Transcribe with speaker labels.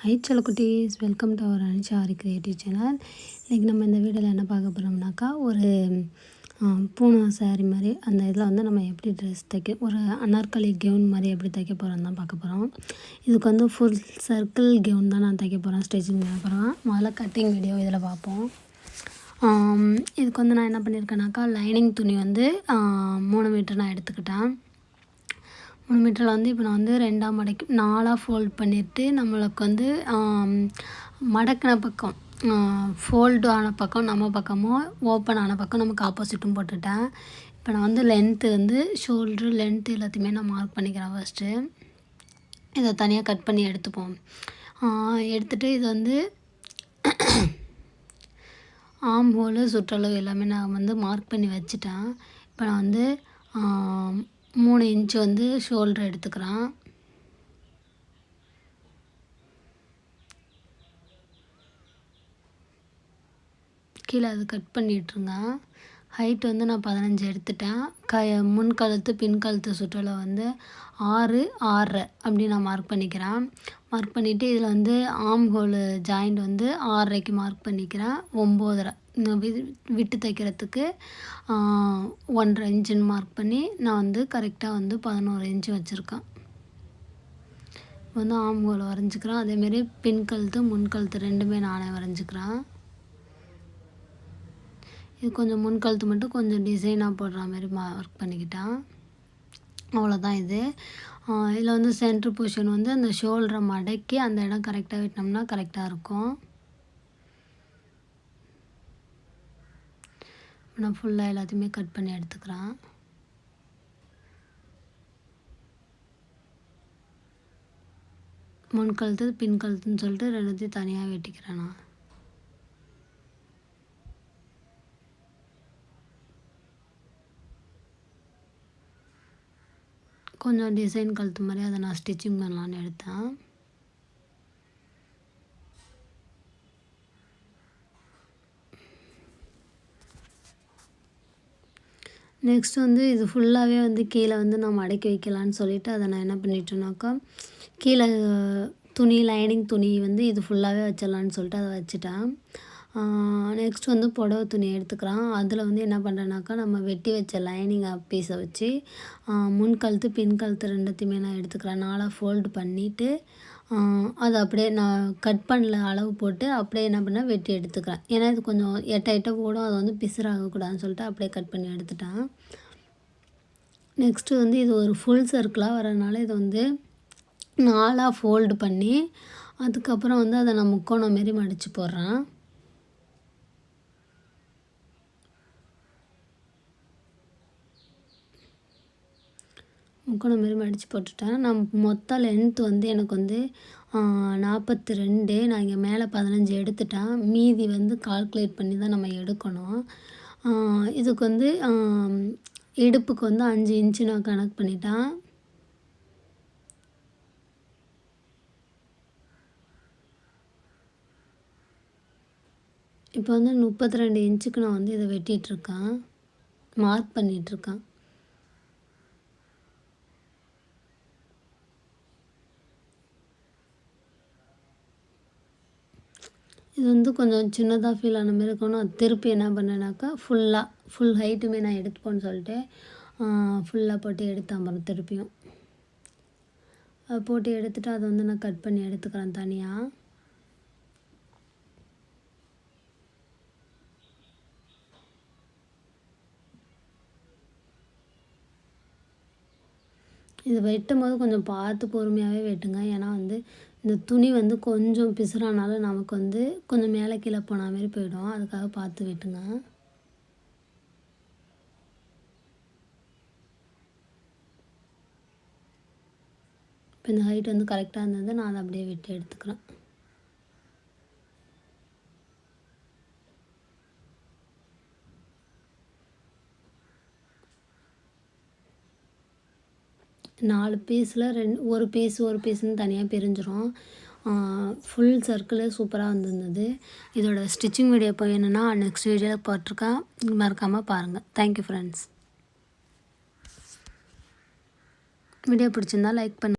Speaker 1: High செல்லக்குட்டீஸ், welcome to our Anishari creative channel. இன்றைக்கி நம்ம இந்த வீடியோவில் என்ன பார்க்க போகிறோம்னாக்கா, ஒரு பூனை சாரீ மாதிரி அந்த இதில் வந்து நம்ம எப்படி ட்ரெஸ் தைக்க, ஒரு அனார்கலி கெவுன் மாதிரி எப்படி தைக்க போகிறோம் தான் பார்க்க போகிறோம். இதுக்கு வந்து ஃபுல் சர்க்கிள் கெவுன் தான் நான் தைக்க போகிறேன், ஸ்டிச்சிங் பண்ண போகிறேன். முதல்ல கட்டிங் வீடியோ இதில் பார்ப்போம். இதுக்கு வந்து நான் என்ன பண்ணியிருக்கேனாக்கா, லைனிங் துணி வந்து 3 மீட்டர் நான் எடுத்துக்கிட்டேன். 3 மீட்டரில் வந்து இப்போ நான் வந்து 2ஆக மடக்கி 4ஆக ஃபோல்ட் பண்ணிவிட்டு, நம்மளுக்கு வந்து மடக்கின பக்கம் ஃபோல்டு ஆன பக்கம் நம்ம பக்கமும், ஓப்பன் ஆன பக்கம் நமக்கு ஆப்போசிட்டும் போட்டுட்டேன். இப்போ நான் வந்து லென்த்து வந்து ஷோல்ட்ரு லென்த்து எல்லாத்தையுமே நான் மார்க் பண்ணிக்கிறேன். ஃபஸ்ட்டு இதை தனியாக கட் பண்ணி எடுத்துப்போம். எடுத்துகிட்டு இது வந்து ஆம் ஹோலு சுற்றளவு எல்லாமே நான் வந்து மார்க் பண்ணி வச்சுட்டேன். இப்போ நான் வந்து 3 இன்ச்சு வந்து ஷோல்டர் எடுத்துக்கிறேன். கீழே அது கட் பண்ணிட்டுருங்க. ஹைட் வந்து நான் 15 எடுத்துட்டேன். முன் கழுத்து பின் கழுத்து சுற்றளவு வந்து 6, 6.5 அப்படி நான் மார்க் பண்ணிக்கிறேன். மார்க் பண்ணிவிட்டு இதில் வந்து ஆம் ஹோலு ஜாயிண்ட் வந்து 6.5க்கு மார்க் பண்ணிக்கிறேன். 9.5 விட்டு தைக்கிறதுக்கு 1.5 இன்ச்சுன்னு மார்க் பண்ணி நான் வந்து கரெக்டாக வந்து 11 இன்ச்சு வச்சுருக்கேன். வந்து ஆம் ஹோல் வரைஞ்சிக்கிறேன். அதேமாரி பின் கழுத்து முன் கழுத்து ரெண்டுமே நானே வரைஞ்சிக்கிறேன். இது கொஞ்சம் முன் கழுத்து மட்டும் கொஞ்சம் டிசைனாக போடுற மாதிரி மார்க் பண்ணிக்கிட்டேன். அவ்வளோதான் இது. இதில் வந்து சென்ட்ரு பொசிஷன் வந்து அந்த ஷோல்டரை மடக்கி அந்த இடம் கரெக்டாக வெட்டினோம்னா கரெக்டாக இருக்கும். நான் ஃபுல்லாக எல்லாத்தையுமே கட் பண்ணி எடுத்துக்கிறேன். முன் கழுத்து பின் கழுத்துன்னு சொல்லிட்டு ரெண்டுத்தையும் தனியாக வெட்டிக்கிறேன். நான் கொஞ்சம் டிசைன் கழுத்து மாதிரி அதை நான் ஸ்டிச்சிங் பண்ணலான்னு எடுத்தேன். நெக்ஸ்ட் வந்து இது ஃபுல்லாகவே வந்து கீழே வந்து நான் மடக்கி வைக்கலான்னு சொல்லிவிட்டு அதை நான் என்ன பண்ணிட்டேனாக்கா, கீழே துணி லைனிங் துணி வந்து இது ஃபுல்லாகவே வச்சிடலான்னு சொல்லிட்டு அதை வச்சுட்டேன். நெக்ஸ்ட் வந்து புடவை துணி எடுத்துக்கிறேன். அதில் வந்து என்ன பண்ணுறேனாக்கா, நம்ம வெட்டி வச்ச லைனிங் பீஸை வச்சு முன் கழுத்து பின் கழுத்து ரெண்டுத்தையுமே நான் எடுத்துக்கிறேன். 4ஆக ஃபோல்டு பண்ணிவிட்டு அதை அப்படியே நான் கட் பண்ணல அளவு போட்டு அப்படியே என்ன பண்ணேன் வெட்டி எடுத்துக்கிறேன். ஏன்னா இது கொஞ்சம் எட்ட போடும், அது வந்து பிசுறாகக்கூடாதுன்னு சொல்லிட்டு அப்படியே கட் பண்ணி எடுத்துட்டேன். நெக்ஸ்ட்டு வந்து இது ஒரு ஃபுல் சர்க்கிளாக வரதுனால இது வந்து 4ஆக ஃபோல்டு பண்ணி அதுக்கப்புறம் வந்து அதை நான் முக்கோணம் மாரி மடித்து போடுறேன். முக்கோணம் மாரி மடித்து போட்டுட்டேன். நான் மொத்த லென்த் வந்து எனக்கு வந்து 42. நான் இங்கே மேலே 15 எடுத்துட்டேன். மீதி வந்து கால்குலேட் பண்ணி தான் நம்ம எடுக்கணும். இதுக்கு வந்து இடுப்புக்கு வந்து 5 இன்ச்சு நான் கணக்கு பண்ணிட்டேன். இப்போ வந்து 32 இன்ச்சுக்கு நான் வந்து இதை வெட்டிகிட்ருக்கேன், மார்க் பண்ணிகிட்ருக்கேன். இது வந்து கொஞ்சம் சின்னதாக ஃபீல் ஆன மாதிரி இருக்கணும். அது திருப்பி என்ன பண்ணேனாக்கா, ஃபுல் ஹைட்டுமே நான் எடுத்துப்போன்னு சொல்லிட்டு ஃபுல்லாக போட்டு எடுத்தேன். அப்புறம் திருப்பியும் போட்டு எடுத்துகிட்டு அதை வந்து நான் கட் பண்ணி எடுத்துக்கிறேன் தனியாக. இது வெட்டும் போது கொஞ்சம் பார்த்து பொறுமையாகவே வெட்டுங்க. ஏன்னா வந்து இந்த துணி வந்து கொஞ்சம் பிசுறானாலும் நமக்கு வந்து கொஞ்சம் மேலே கீழே போன மாதிரி போயிடும். அதுக்காக பார்த்து வெட்டுங்க. இப்போ இந்த ஹைட் வந்து கரெக்டாக இருந்தது, நான் அதை அப்படியே வெட்டி எடுத்துக்கிறேன். நாலு பீஸில் ஒரு பீஸ்னு தனியாக பிரிஞ்சிடும். ஃபுல் சர்க்கிளே சூப்பராக வந்துருந்தது. இதோட ஸ்டிச்சிங் வீடியோ இப்போ என்னென்னா நெக்ஸ்ட் வீடியோவில் போட்டிருக்கேன், மறக்காமல் பாருங்கள். Thank you friends. வீடியோ பிடிச்சிருந்தா லைக் பண்ணுங்கள்.